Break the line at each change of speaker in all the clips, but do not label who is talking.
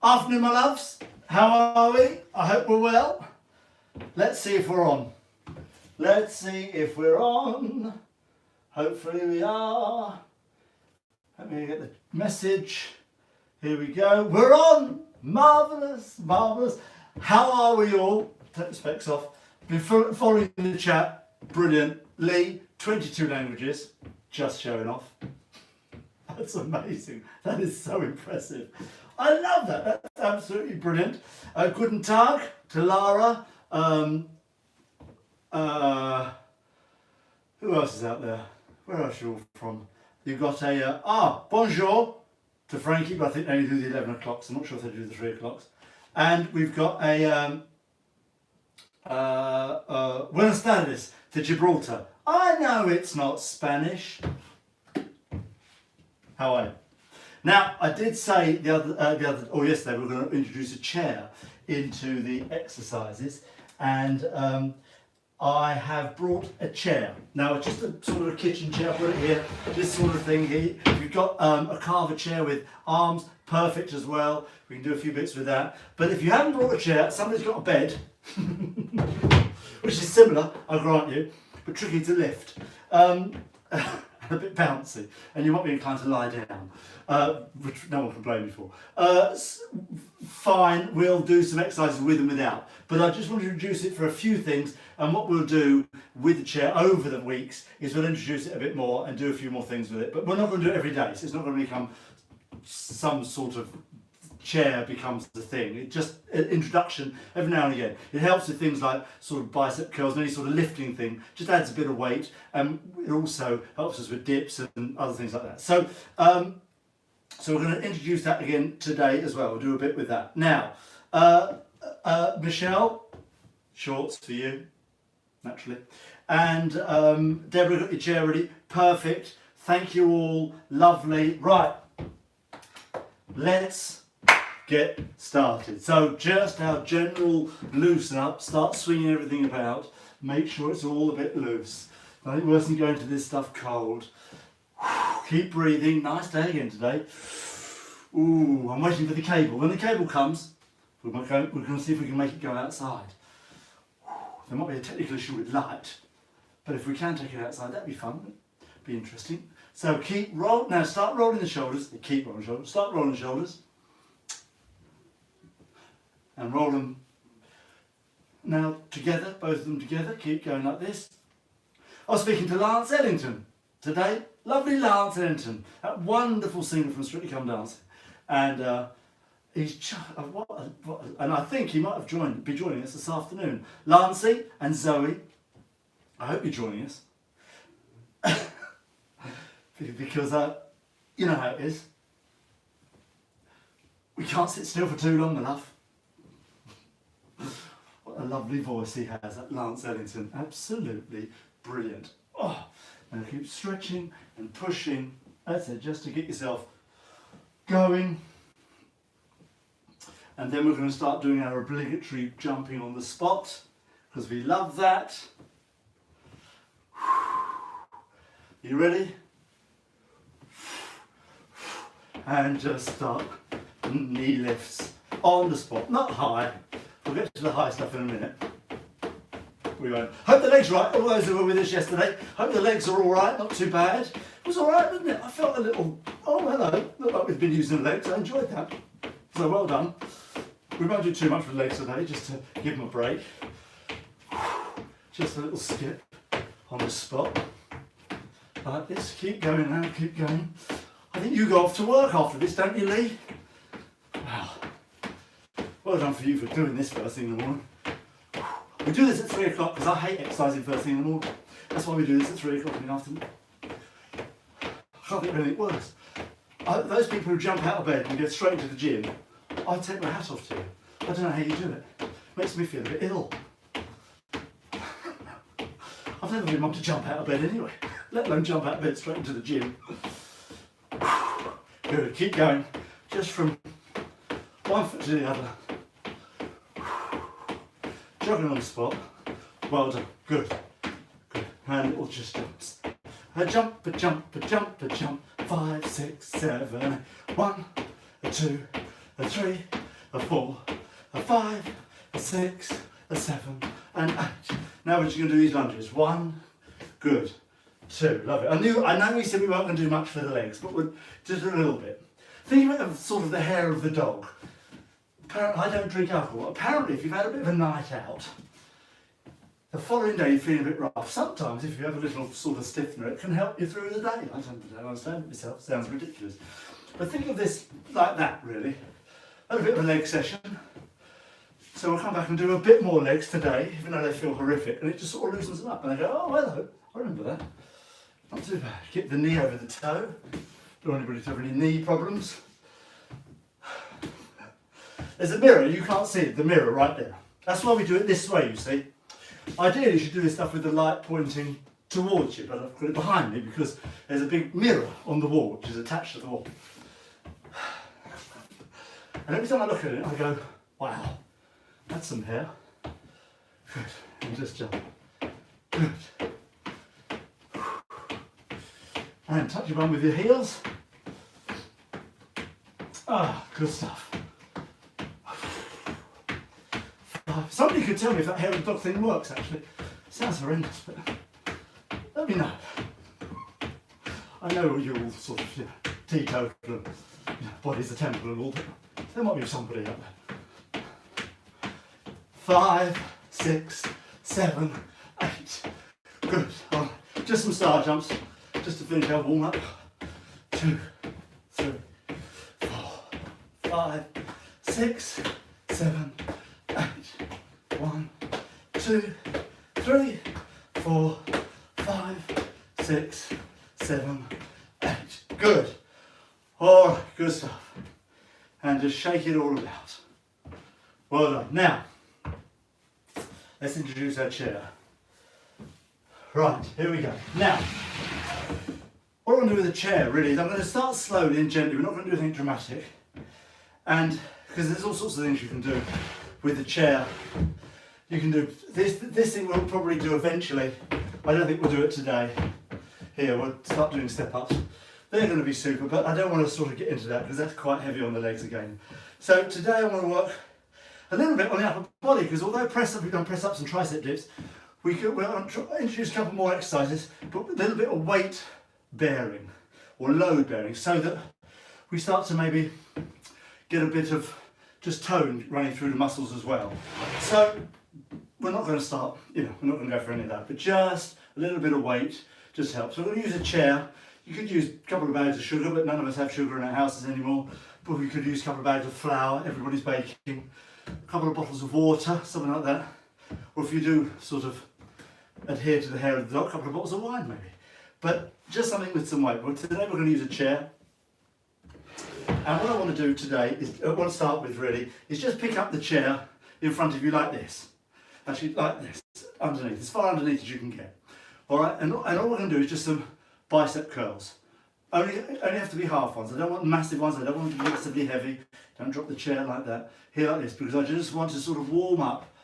Afternoon, my loves. How are we? I hope we're well. Let's see if we're on. Let's see if we're on. Hopefully we are. Let me get the message. Here we go. We're on. Marvellous, marvellous. How are we all? Take the specs off. Been following the chat. Brilliant. Lee, 22 languages. Just showing off. That's amazing. That is so impressive. I love that. That's absolutely brilliant. Guten Tag to Lara. Who else is out there? Where else are you all from? You've got a bonjour to Frankie, but I think they only do the 11 o'clocks. I'm not sure if they do the 3 o'clocks. And we've got a buenas tardes to Gibraltar. I know it's not Spanish. How are you? Now, I did say yesterday we were going to introduce a chair into the exercises, and I have brought a chair. Now, it's just a sort of a kitchen chair. I put it here, this sort of thing here. If you've got a carver chair with arms, perfect as well. We can do a few bits with that. But if you haven't brought a chair, somebody's got a bed, which is similar, I grant you, but tricky to lift. A bit bouncy, and you might be inclined to lie down, which no one can blame you for. Fine, we'll do some exercises with and without, but I just want to introduce it for a few things, and what we'll do with the chair over the weeks is we'll introduce it a bit more and do a few more things with it, but we're not going to do it every day, so it's not going to become some sort of chair becomes the thing. It just an introduction every now and again. It helps with things like sort of bicep curls and any sort of lifting thing. Just adds a bit of weight, and it also helps us with dips and other things like that. So, so we're going to introduce that again today as well. We'll do a bit with that. Now, Michelle, shorts for you, naturally, and Deborah, got your chair ready. Perfect. Thank you all. Lovely. Right. Let's get started. So just our general loosen up, start swinging everything about, make sure it's all a bit loose. Nothing worse than going to this stuff cold. Keep breathing. Nice day again today. Ooh, I'm waiting for the cable. When the cable comes, we're going to see if we can make it go outside. There might be a technical issue with light, but if we can take it outside, that'd be fun. Be interesting. So keep roll. Now start rolling the shoulders. Keep rolling the shoulders. Start rolling the shoulders. And roll them now together, both of them together. Keep going like this. I was speaking to Lance Ellington today. Lovely Lance Ellington, that wonderful singer from Strictly Come Dancing, and he's and I think he might have be joining us this afternoon. Lancey and Zoe, I hope you're joining us because you know how it is. We can't sit still for too long, my love. What a lovely voice he has, that Lance Ellington. Absolutely brilliant. Oh, and keep stretching and pushing. That's it, just to get yourself going. And then we're going to start doing our obligatory jumping on the spot, because we love that. You ready? And just start knee lifts on the spot, not high. We'll get to the high stuff in a minute. We won't. Hope the legs are right. All those who were with us yesterday, hope the legs are all right. Not too bad. It was all right, wasn't it? I felt a little. Oh, hello. Looked like we've been using the legs. I enjoyed that. So well done. We won't do too much with legs today, just to give them a break. Just a little skip on the spot. Like this. Keep going now. Keep going. I think you go off to work after this, don't you, Lee? Wow. Well done for you for doing this first thing in the morning. We do this at 3 o'clock because I hate exercising first thing in the morning. That's why we do this at 3 o'clock in the afternoon. I can't think of anything worse. Those people who jump out of bed and go straight into the gym, I take my hat off to you. I don't know how you do it. Makes me feel a bit ill. I've never been one to jump out of bed anyway, let alone jump out of bed straight into the gym. Good, keep going. Just from one foot to the other. Jogging on the spot. Well done. Good. Good. And little just jumps. A jump, a jump, a jump, a jump. 5, 6, 7. 1, a 2, a 3, a 4, a 5, a 6, a 7, and 8. Now we're just going to do these lunges. 1, good. 2, love it. I know we said we weren't going to do much for the legs, but we'll just a little bit. Think of sort of the hair of the dog. Apparently, I don't drink alcohol. Apparently, if you've had a bit of a night out, the following day you're feeling a bit rough. Sometimes, if you have a little sort of stiffener, it can help you through the day. I don't understand it myself. Sounds ridiculous. But think of this like that, really. Had a bit of a leg session. So we'll come back and do a bit more legs today, even though they feel horrific, and it just sort of loosens them up. And they go, oh, hello, I remember that. Not too bad. Keep the knee over the toe. Don't want anybody to have any knee problems. There's a mirror, you can't see it, the mirror right there. That's why we do it this way, you see. Ideally, you should do this stuff with the light pointing towards you, but I've got it behind me because there's a big mirror on the wall, which is attached to the wall. And every time I look at it, I go, wow, that's some hair. Good, and just jump. Good. And touch your bum with your heels. Ah, good stuff. Somebody could tell me if that hair of the dog thing works, actually. Sounds horrendous, but let me know. I know you're all sort of, teetotal and body's a temple and all, but there might be somebody out there. 5, 6, 7, 8. Good. Just some star jumps, just to finish our warm up. 2, 3, 4, 5, 6, 7, 8. 1, 2, 3, 4, 5, 6, 7, 8. Good. All right, good stuff. And just shake it all about. Well done. Now, let's introduce our chair. Right, here we go. Now, what I'm going to do with the chair really is I'm going to start slowly and gently. We're not going to do anything dramatic. And because there's all sorts of things you can do with the chair. You can do this thing we'll probably do eventually. I don't think we'll do it today. Here, we'll start doing step-ups. They're going to be super, but I don't want to sort of get into that because that's quite heavy on the legs again. So today I want to work a little bit on the upper body because although we've done press-ups and tricep dips, we'll introduce a couple more exercises, but a little bit of weight bearing or load bearing so that we start to maybe get a bit of just tone running through the muscles as well. So we're not going to start, we're not going to go for any of that, but just a little bit of weight just helps. So we're going to use a chair. You could use a couple of bags of sugar, but none of us have sugar in our houses anymore. But we could use a couple of bags of flour, everybody's baking, a couple of bottles of water, something like that. Or if you do sort of adhere to the hair of the dog, a couple of bottles of wine maybe. But just something with some weight. Well, today we're going to use a chair. And what I want to do today is, what I want to start with really, is just pick up the chair in front of you like this. Actually, like this, underneath, as far underneath as you can get. All right, and all we're going to do is just some bicep curls. Only have to be half ones. I don't want massive ones, I don't want them to be massively heavy. Don't drop the chair like that. Here like this, because I just want to sort of warm up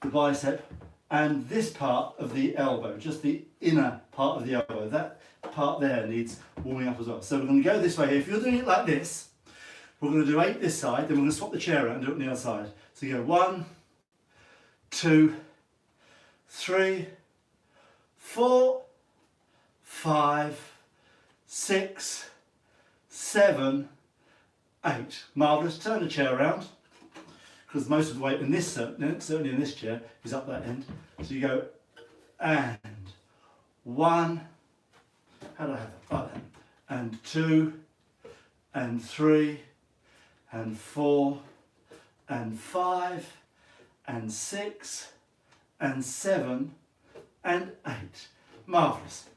the bicep and this part of the elbow, just the inner part of the elbow. That part there needs warming up as well. So we're going to go this way here. If you're doing it like this, we're going to do 8 this side, then we're going to swap the chair around and do it on the other side. So you go 1, 2, 3, 4, 5, 6, 7, 8. Marvellous. Turn the chair around because most of the weight in this, certainly in this chair, is up that end. So you go and 1, how do I have that? Like that. And 2, and 3, and 4, and 5, and 6, and 7, and 8. Marvellous.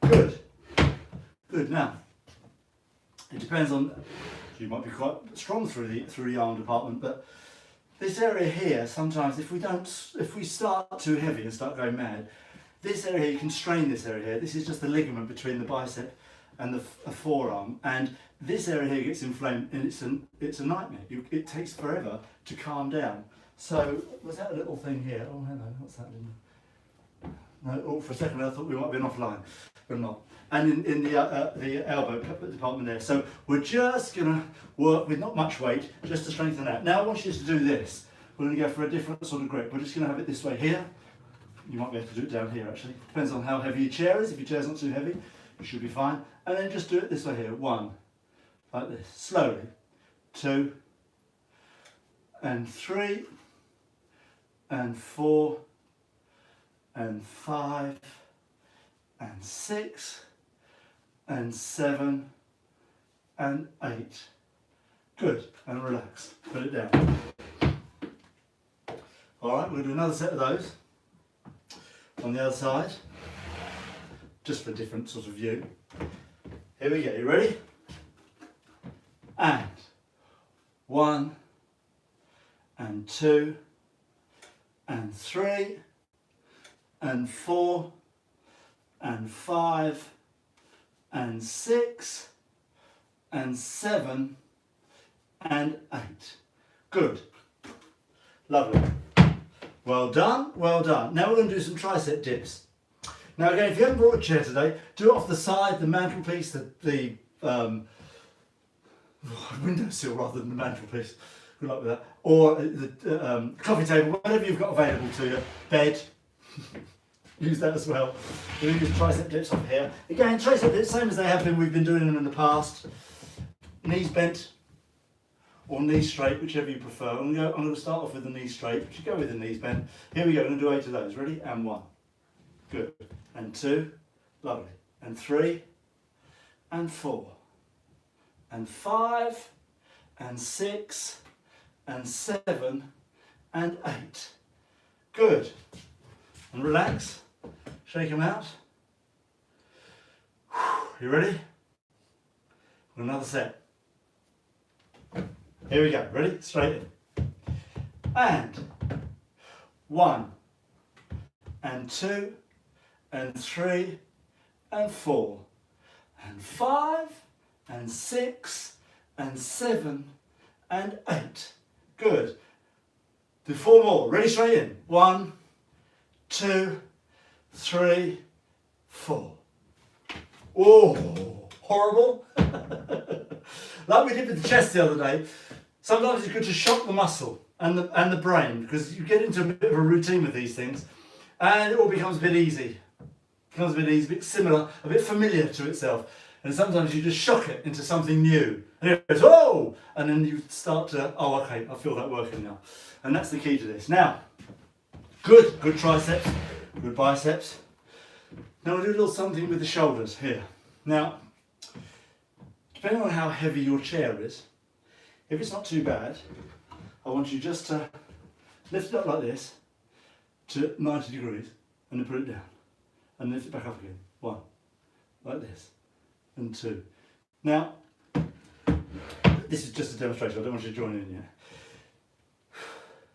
Good. Good. Now, it depends on, you might be quite strong through the arm department, but this area here, sometimes if we start too heavy and start going mad, this area here, you can strain this area here. This is just the ligament between the bicep and the forearm, and this area here gets inflamed, and it's a nightmare. It takes forever to calm down. So, was that a little thing here? Oh, hello, what's that? No, oh, for a second I thought we might have been offline, but not. And in the elbow department there. So we're just going to work with not much weight, just to strengthen that. Now I want you to do this. We're going to go for a different sort of grip. We're just going to have it this way here. You might be able to do it down here actually. Depends on how heavy your chair is. If your chair's not too heavy, you should be fine. And then just do it this way here. 1, like this, slowly. 2, and 3, and 4, and 5, and 6, and 7, and 8. Good, and relax. Put it down. All right, we'll do another set of those on the other side, just for a different sort of view. Here we go, you ready? And 1, and 2, and 3, and 4, and 5, and 6, and 7, and 8. Good. Lovely. Well done, well done. Now we're going to do some tricep dips. Now again, if you haven't brought a chair today, do it off the side, the mantelpiece, the windowsill rather than the mantelpiece. Good luck with that. Or the coffee table, whatever you've got available to you. Bed. Use that as well. We're going to use tricep dips off here. Again, tricep dips, same as they have been, we've been doing them in the past. Knees bent or knees straight, whichever you prefer. I'm going to start off with the knees straight, but you go with the knees bent. Here we go, I'm going to do 8 of those. Ready? And 1. Good. And 2. Lovely. And 3. And 4. And 5. And 6. And 7. And 8. Good. And relax. Shake them out. You ready? Another set. Here we go. Ready? Straight in. And 1, and 2, and 3, and 4, and 5, and 6, and 7, and 8. Good. Do 4 more. Ready? Straight in. 1, 2, 3, 4. Oh, horrible. Like we did with the chest the other day, sometimes it's good to shock the muscle and the brain, because you get into a bit of a routine with these things and it all becomes a bit easy. Becomes a bit easy, a bit similar, a bit familiar to itself. And sometimes you just shock it into something new. And it goes, oh! And then you start to, oh, okay, I feel that working now. And that's the key to this. Now, good triceps, good biceps. Now we'll do a little something with the shoulders here. Now, depending on how heavy your chair is, if it's not too bad, I want you just to lift it up like this to 90 degrees and then put it down and lift it back up again. 1, like this, and 2. Now, this is just a demonstration, I don't want you to join in yet.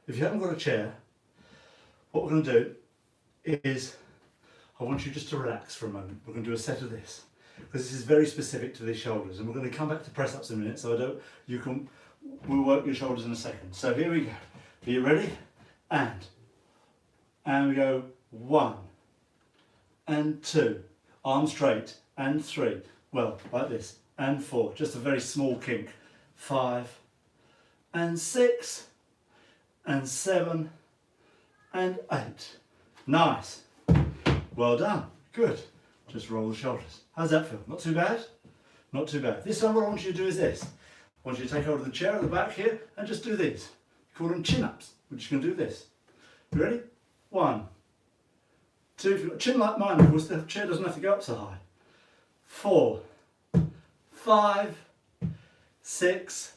If you haven't got a chair, what we're going to do is, I want you just to relax for a moment. We're going to do a set of this, because this is very specific to these shoulders, and we're going to come back to press ups in a minute, so we'll work your shoulders in a second. So here we go. Are you ready? And we go 1, and 2, arms straight, and 3, well, like this, and 4, just a very small kink, 5, and 6, and 7, and 8. Nice. Well done. Good. Just roll the shoulders. How's that feel? Not too bad? Not too bad. This time what I want you to do is this. I want you to take hold of the chair at the back here and just do these. We call them chin-ups. We're just going to do this. You ready? 1, 2, if you've got a chin like mine, of course, the chair doesn't have to go up so high. 4, 5, 6,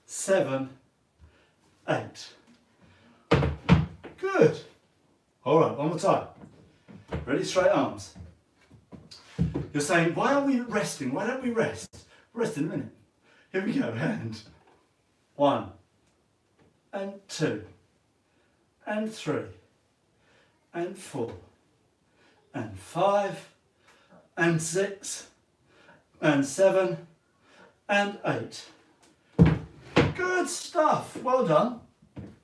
7, 8. Good. All right, one more time. Ready? Straight arms. You're saying, why are we resting? Why don't we rest? Rest in a minute. Here we go. And 1, and 2, and 3, and 4, and 5, and 6, and 7, and 8. Good stuff. Well done.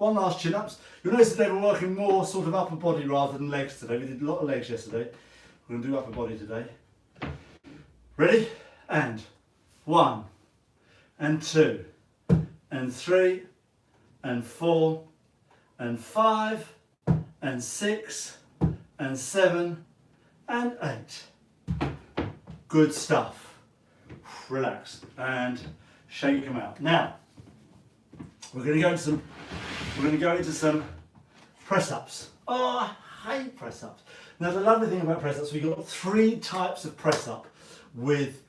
One last chin-ups. You'll notice today we're working more sort of upper body rather than legs today. We did a lot of legs yesterday. We're going to do upper body today. Ready? And 1, and 2, and 3, and 4, and 5, and 6, and 7, and 8. Good stuff. Relax and shake them out. Now we're going to go into some press-ups. Oh, I hate press-ups. Now the lovely thing about press-ups, we've got 3 types of press-up with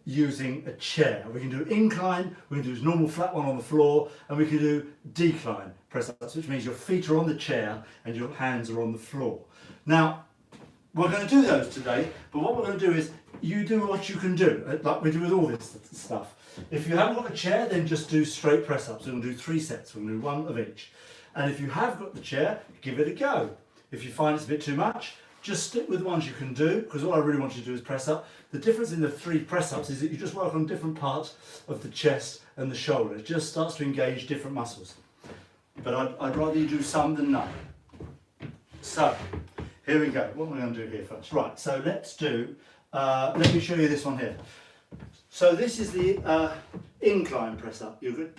using a chair. We can do incline, we can do normal flat one on the floor, and we can do decline press-ups, which means your feet are on the chair and your hands are on the floor. Now, we're going to do those today, but what we're going to do is you do what you can do, like we do with all this stuff. If you haven't got a chair, then just do straight press-ups. We're going to do 3 sets, we're going to do 1 of each. And if you have got the chair, give it a go. If you find it's a bit too much, just stick with the ones you can do, because all I really want you to do is press up. The difference in the 3 press-ups is that you just work on different parts of the chest and the shoulder. It just starts to engage different muscles. But I'd rather you do some than none. So, here we go. What am I going to do here first? Right, so let's do, let me show you this one here. So this is the incline press-up. You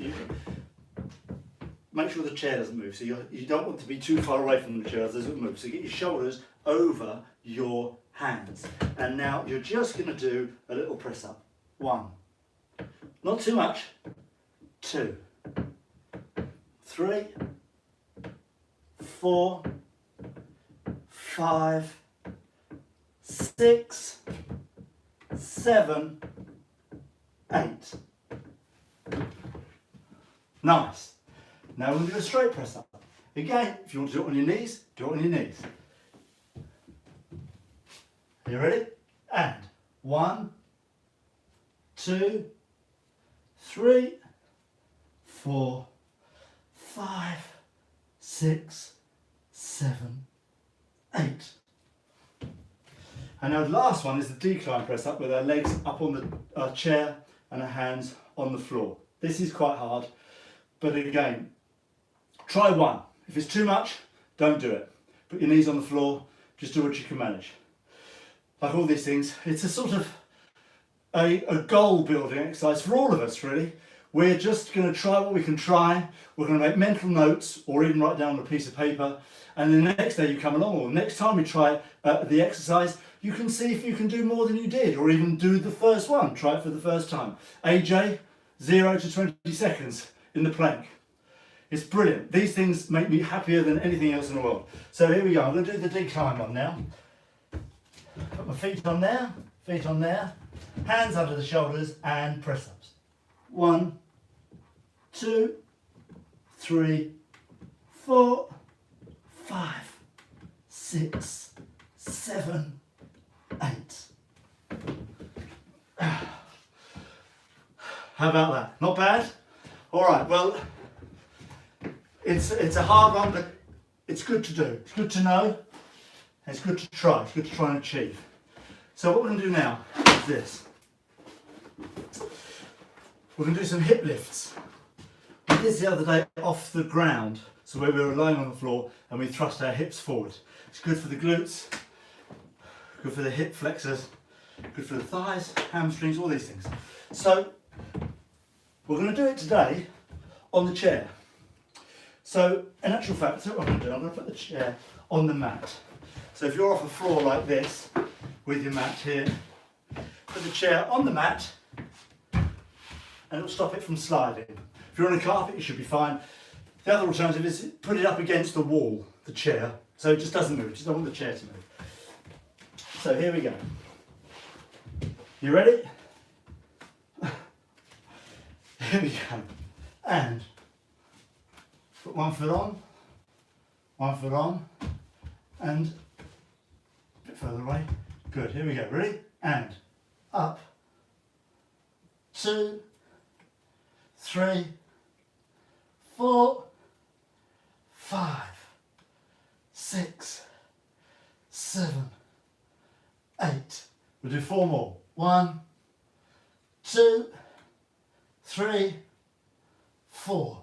make sure the chair doesn't move. So you don't want to be too far away from the chair as it doesn't move. So get your shoulders over your hands. And now you're just going to do a little press-up. 1. Not too much. 2. 3. 4. 5. 6. 7. 8. Nice. Now we're going to do a straight press up. Again, if you want to do it on your knees, do it on your knees. Are you ready? And 1, 2, 3, 4, 5, 6, 7, 8. And now the last one is the decline press up with our legs up on the chair and our hands on the floor. This is quite hard, but again, try 1. If it's too much, don't do it. Put your knees on the floor, just do what you can manage. Like all these things, it's a sort of a goal building exercise for all of us really. We're just going to try what we can try. We're going to make mental notes or even write down on a piece of paper, and then the next day you come along, or the next time we try the exercise, you can see if you can do more than you did, or even do the first one. Try it for the first time. AJ, 0 to 20 seconds in the plank. It's brilliant. These things make me happier than anything else in the world. So here we go. I'm going to do the decline one now. Put my feet on there, hands under the shoulders and press ups. 1, 2, 3, 4, 5, 6, 7, 8. How about that? Not bad? All right, well, it's a hard one, but it's good to do. It's good to know. And it's good to try. It's good to try and achieve. So what we're going to do now is this. We're going to do some hip lifts. We did this the other day off the ground, so where we were lying on the floor and we thrust our hips forward. It's good for the glutes, good for the hip flexors, good for the thighs, hamstrings, all these things. So we're going to do it today on the chair. So in actual fact, that's what I'm going to do. I'm going to put the chair on the mat. So if you're off a floor like this, with your mat here, put the chair on the mat and it'll stop it from sliding. If you're on a carpet, you should be fine. The other alternative is put it up against the wall, the chair, so it just doesn't move. You just don't want the chair to move. So here we go. You ready? Here we go. And put one foot on, and a bit further away. Good, here we go. Ready? And up. 2, 3, 4, 5, 6, 7, 8. We'll do 4 more. 1, 2, 3, 4,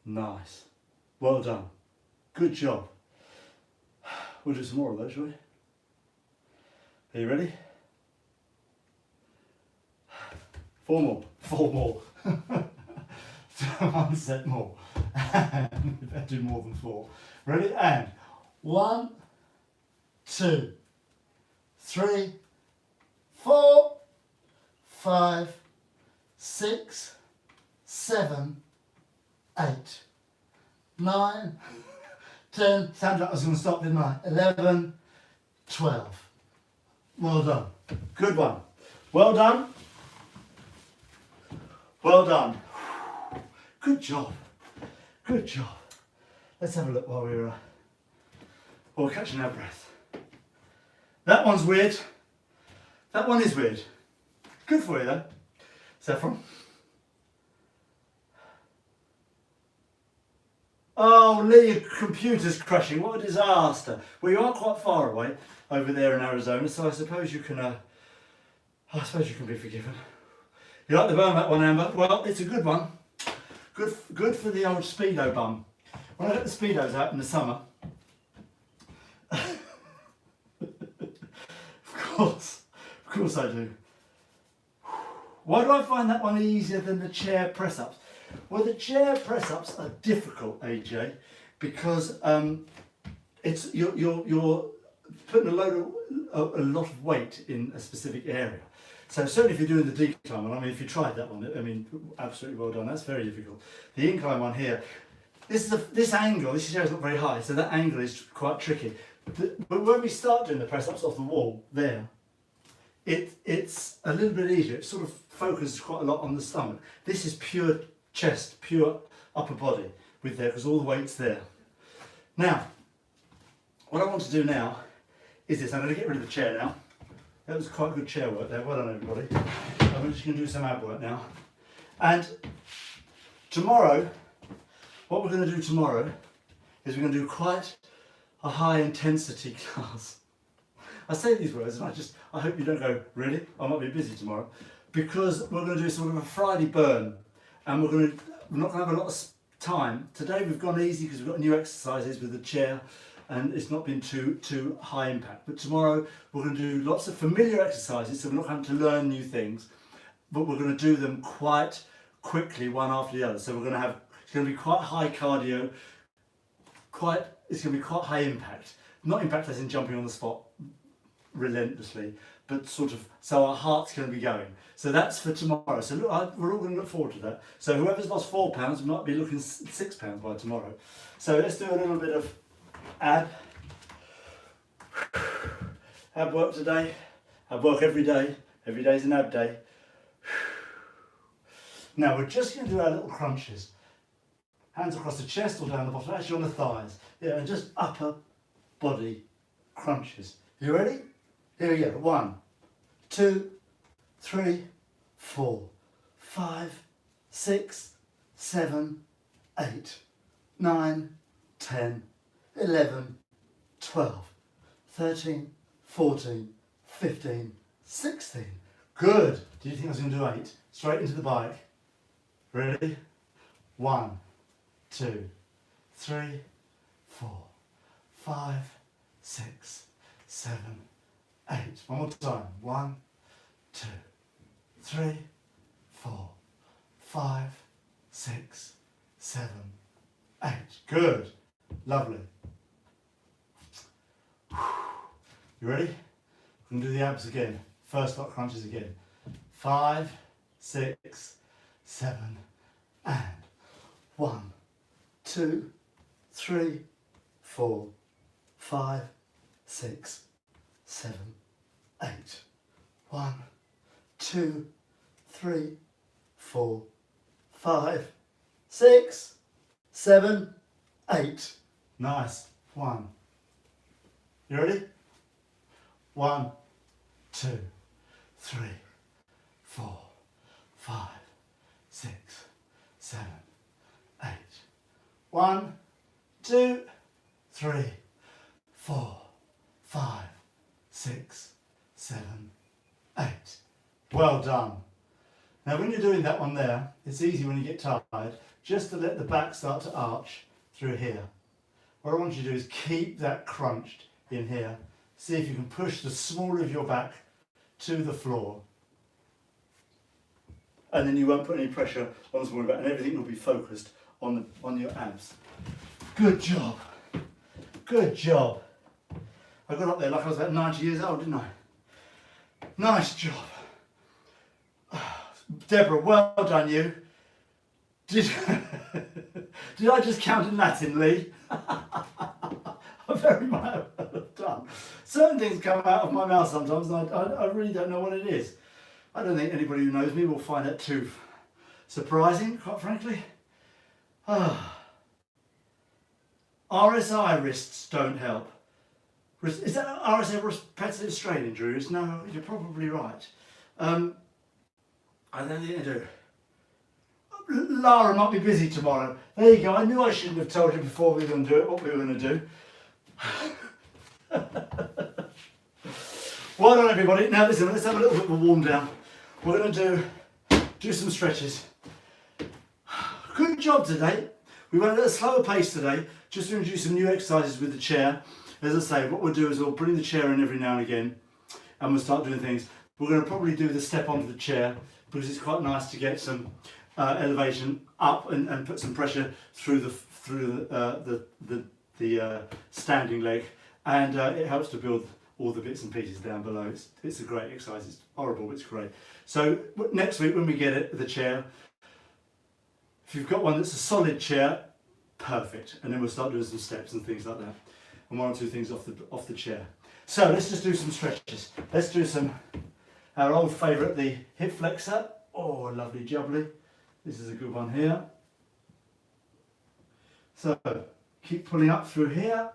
Nice. Well done. Good job. We'll do some more of those, shall we? Are you ready? 4 more. 4 more. 1 set more. We better do more than 4. Ready? And 1, 2, 3, 4, 5, 6, 7, 8, 9, 10. Sounds like I was going to stop, didn't I? 11, 12. Well done. Good one. Well done. Well done. Good job. Good job. Let's have a look while we're catching our breath. That one's weird. That one is weird. Good for you though. Saffron. Oh, Lee, your computer's crashing. What a disaster. Well, you are quite far away over there in Arizona, so I suppose you can be forgiven. You like the burn that one, Amber? Well, it's a good one. Good for the old Speedo bum. When I get the Speedos out in the summer, of course I do. Why do I find that one easier than the chair press-ups? Well, the chair press-ups are difficult, AJ, because it's you're putting a lot of weight in a specific area. So certainly if you're doing the decline one, I mean, if you tried that one, I mean, absolutely well done. That's very difficult. The incline one here, this angle, this chair is not very high, so that angle is quite tricky. But when we start doing the press-ups off the wall there, it's a little bit easier. It sort of focuses quite a lot on the stomach. This is pure chest, pure upper body with there, because all the weight's there. Now, what I want to do now is this. I'm going to get rid of the chair now. That was quite good chair work there. Well done, everybody. I'm just going to do some ab work now. And tomorrow, what we're going to do tomorrow is we're going to do quite a high intensity class. I say these words and I hope you don't go, really? I might be busy tomorrow. Because we're going to do sort of a Friday burn. And we're not going to have a lot of time. Today we've gone easy because we've got new exercises with the chair and it's not been too high impact. But tomorrow we're going to do lots of familiar exercises, so we're not having to learn new things, but we're going to do them quite quickly, one after the other. So it's going to be quite high cardio, it's going to be quite high impact. Not impact as in jumping on the spot relentlessly, but sort of, so our heart's going to be going. So that's for tomorrow. So look, we're all going to look forward to that. So whoever's lost 4 pounds might be looking 6 pounds by tomorrow. So let's do a little bit of ab work today. Ab work every day. Every day's an ab day. Now we're just going to do our little crunches. Hands across the chest or down the bottom, actually on the thighs. Yeah, and just upper body crunches. You ready? Here we go. 1, 2, 3, 4, 5, 6, 7, 8, 9, 10, 11, 12, 13, 14, 15, 16. Good. Do you think I was going to do 8? Straight into the bike. Ready? 1, 2, 3, 4, 5, 6, 7, 8. One more time. 1, 2, 3, 4, 5, 6, 7, 8. Good. Lovely. You ready? We're going to do the abs again. First lot crunches again. 5, 6, 7, and 1, 2, 3, 4, 5, 6, 7, 8. 1, 2, 3, 4, 5, 6, 7, 8. Nice. 1. You ready? 1, 2, 3, 4, 5, 6, 7, 8. 1, 2, 3, 4, 5, 6, 7, 8. Well done. Now when you're doing that one there, it's easy when you get tired, just to let the back start to arch through here. What I want you to do is keep that crunched in here. See if you can push the small of your back to the floor. And then you won't put any pressure on the small of your back and everything will be focused on your abs. Good job. Good job. I got up there like I was about 90 years old, didn't I? Nice job. Deborah, well done you. Did I just count in Latin, Lee? I very might have done. Certain things come out of my mouth sometimes and I really don't know what it is. I don't think anybody who knows me will find that too surprising, quite frankly. RSI wrists don't help. Is that RSI repetitive strain injuries? No, you're probably right. I don't think they do. Lara might be busy tomorrow. There you go. I knew I shouldn't have told you before we were going to do it, what we were going to do. Well done everybody. Now listen, let's have a little bit of a warm down. We're going to do some stretches. Good job today. We went at a slower pace today, just to introduce some new exercises with the chair. As I say, what we'll do is we'll bring the chair in every now and again and we'll start doing things. We're going to probably do the step onto the chair because it's quite nice to get some elevation up and put some pressure through the standing leg, and it helps to build all the bits and pieces down below. It's a great exercise. It's horrible, but it's great. So next week when we get it, the chair, if you've got one that's a solid chair, perfect. And then we'll start doing some steps and things like that, and one or two things off the chair. So let's just do some stretches. Let's do our old favourite, the hip flexor. Oh, lovely jubbly. This is a good one here. So keep pulling up through here.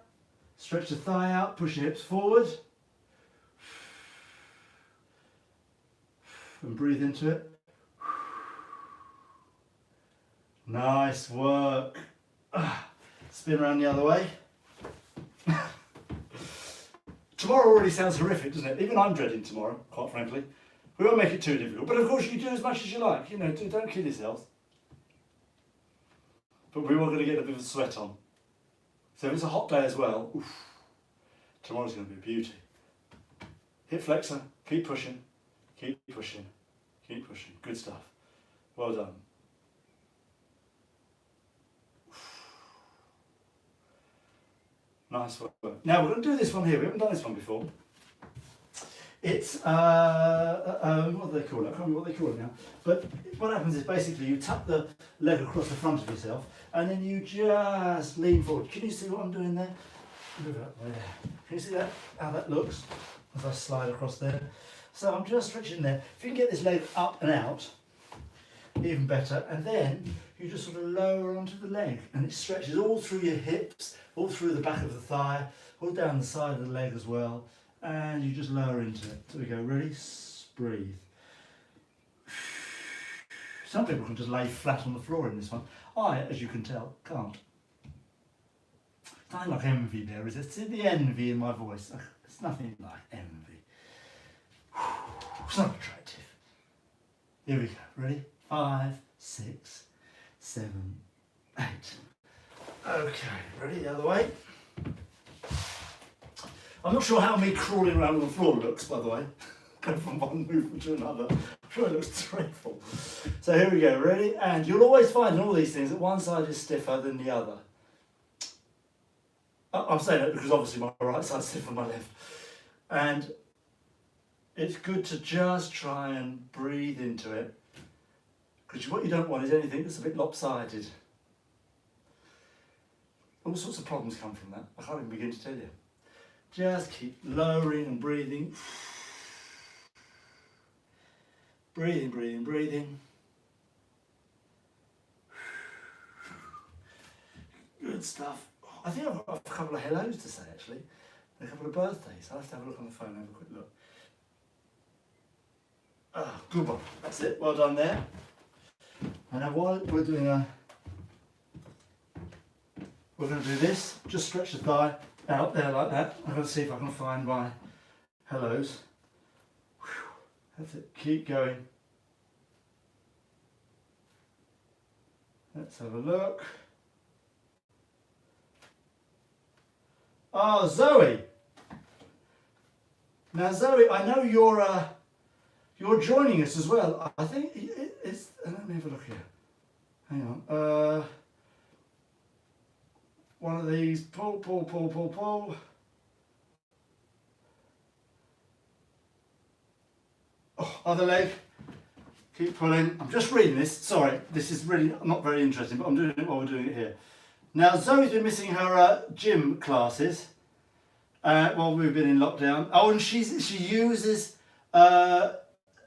Stretch the thigh out, push your hips forward. And breathe into it. Nice work. Spin around the other way. Tomorrow already sounds horrific, doesn't it? Even I'm dreading tomorrow, quite frankly. We won't make it too difficult. But of course you do as much as you like. You know, don't kill yourselves. But we are going to get a bit of sweat on. So if it's a hot day as well, oof, tomorrow's going to be a beauty. Hip flexor, keep pushing, keep pushing, keep pushing. Good stuff. Well done. Nice work. Now we're going to do this one here. We haven't done this one before. It's, what do they call it? I can't remember what they call it now. But what happens is basically you tuck the leg across the front of yourself and then you just lean forward. Can you see what I'm doing there? Look up there. Can you see that? How that looks as I slide across there? So I'm just stretching there. If you can get this leg up and out, even better. And then you just sort of lower onto the leg and it stretches all through your hips, all through the back of the thigh, all down the side of the leg as well. And you just lower into it. So we go, ready? Breathe. Some people can just lay flat on the floor in this one. I, as you can tell, can't. It's nothing like envy there, is it? It's the envy in my voice. It's nothing like envy. It's not attractive. Here we go. Ready? 5, 6, 7, 8. Okay, ready? The other way. I'm not sure how me crawling around on the floor looks, by the way. Go from one movement to another. I'm sure it looks dreadful. So here we go, ready? And you'll always find in all these things that one side is stiffer than the other. I'm saying that because obviously my right side's stiffer than my left. And it's good to just try and breathe into it. Because what you don't want is anything that's a bit lopsided. All sorts of problems come from that. I can't even begin to tell you. Just keep lowering and breathing. Breathing, breathing, breathing. Good stuff. I think I've got a couple of hellos to say actually. And a couple of birthdays. I'll have to have a look on the phone and have a quick look. Ah, good one. That's it. Well done there. And now while we're doing we're going to do this. Just stretch the thigh out there like that. I'm going to see if I can find my hellos. That's it. Keep going. Let's have a look. Oh, Zoe. Now, Zoe, I know you're joining us as well. I think it's. Let me have a look here. Hang on. One of these. Pull. Oh, other leg. Keep pulling. I'm just reading this. Sorry, this is really not very interesting, but I'm doing it while we're doing it here. Now, Zoe's been missing her gym classes while we've been in lockdown. Oh, and she uses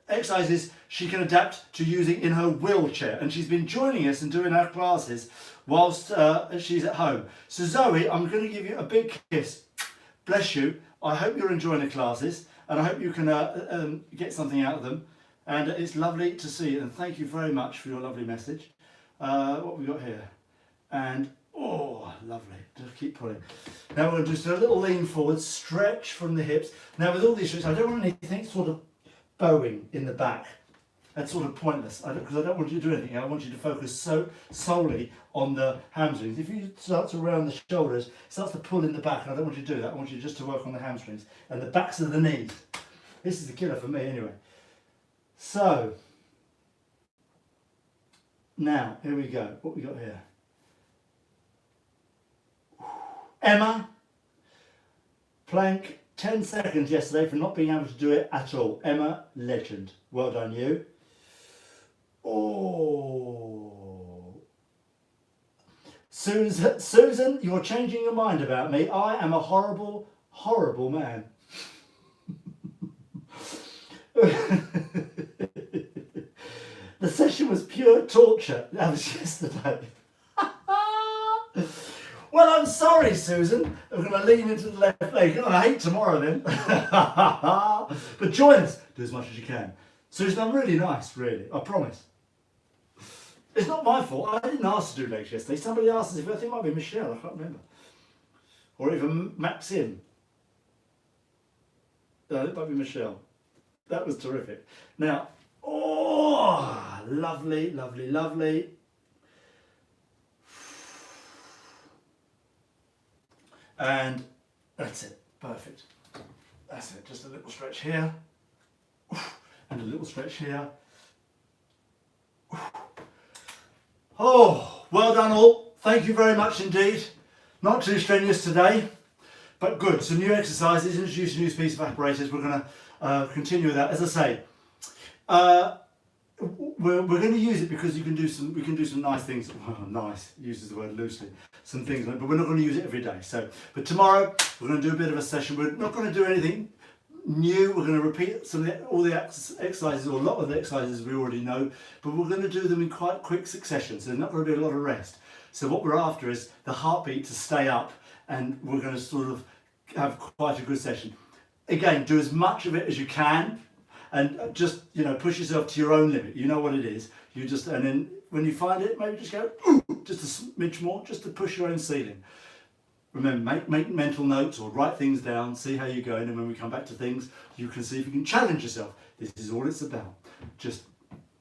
exercises she can adapt to using in her wheelchair, and she's been joining us and doing her classes whilst she's at home. So Zoe, I'm going to give you a big kiss. Bless you. I hope you're enjoying the classes, and I hope you can get something out of them. And it's lovely to see you, and thank you very much for your lovely message. What have we got here? And oh, lovely. Just keep pulling. Now we're going to do just a little lean forward, stretch from the hips. Now with all these stretches, I don't want anything sort of bowing in the back. That's sort of pointless, because I don't want you to do anything. I want you to focus solely on the hamstrings. If you start to round the shoulders, it starts to pull in the back, and I don't want you to do that. I want you just to work on the hamstrings and the backs of the knees. This is the killer for me anyway. So, now, here we go. What we got here? Emma, plank 10 seconds yesterday for not being able to do it at all. Emma, legend. Well done, you. Oh. Susan, you're changing your mind about me. I am a horrible, horrible man. The session was pure torture. That was yesterday. Well, I'm sorry, Susan. I'm going to lean into the left leg. I hate tomorrow then. But join us. Do as much as you can. Susan, I'm really nice, really. I promise. It's not my fault. I didn't ask to do legs yesterday. Somebody asked us if I think it might be Michelle. I can't remember. Or even Maxim. No, it might be Michelle. That was terrific. Now, oh, lovely, lovely, lovely. And that's it, perfect. That's it, just a little stretch here. And a little stretch here. Oh, well done all. Thank you very much indeed. Not too strenuous today, but good. Some new exercises, introduce a new piece of apparatus. We're going to continue with that. As I say, we're going to use it because we can do some nice things. Well, nice uses the word loosely. Some things, but we're not going to use it every day. So, but tomorrow we're going to do a bit of a session. We're not going to do anything new. We're going to repeat all the exercises, or a lot of the exercises we already know, but we're going to do them in quite quick succession. So there's not going to be a lot of rest. So what we're after is the heartbeat to stay up, and we're going to sort of have quite a good session. Again, do as much of it as you can, and just, you know, push yourself to your own limit. You know what it is. You just, and then when you find it, maybe just go just a smidge more, just to push your own ceiling. Remember, make mental notes or write things down, see how you're going, and when we come back to things, you can see if you can challenge yourself. This is all it's about. Just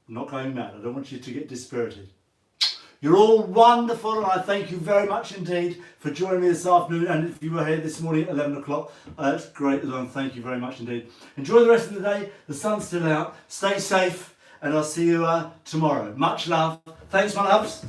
not going mad. I don't want you to get dispirited. You're all wonderful, and I thank you very much indeed for joining me this afternoon. And if you were here this morning at 11 o'clock, that's great as well. Thank you very much indeed. Enjoy the rest of the day. The sun's still out. Stay safe, and I'll see you tomorrow. Much love. Thanks, my loves.